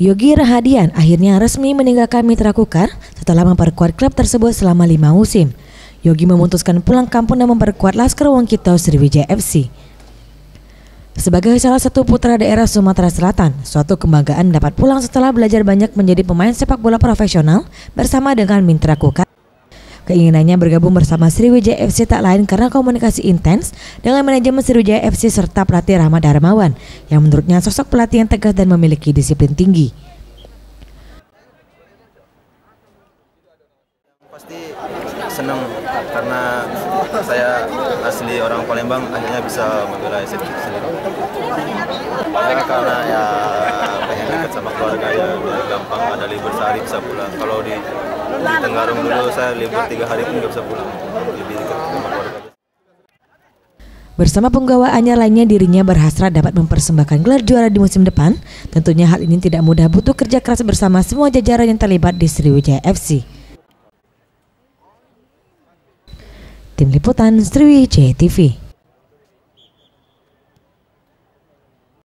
Yogi Rahadian akhirnya resmi meninggalkan Mitra Kukar setelah memperkuat klub tersebut selama 5 musim. Yogi memutuskan pulang kampung dan memperkuat Laskar Wongkito Sriwijaya FC. Sebagai salah satu putra daerah Sumatera Selatan, suatu kebanggaan dapat pulang setelah belajar banyak menjadi pemain sepak bola profesional bersama dengan Mitra Kukar. Keinginannya bergabung bersama Sriwijaya FC tak lain karena komunikasi intens dengan manajemen Sriwijaya FC serta pelatih Rahmat Darmawan yang menurutnya sosok pelatih yang tegas dan memiliki disiplin tinggi. Pasti senang karena saya asli orang Palembang, akhirnya bisa membela SFC sendiri. Ya, karena ya pengen dekat sama keluarga ya, biar gampang, ada libur sehari bisa pulang. Kalau di Tenggarong dulu saya libur 3 hari pun nggak bisa pulang, lebih dekat sama keluarga. Bersama penggawa anyar lainnya, dirinya berhasrat dapat mempersembahkan gelar juara di musim depan. Tentunya hal ini tidak mudah, butuh kerja keras bersama semua jajaran yang terlibat di Sriwijaya FC. Tim Liputan Sriwijaya TV.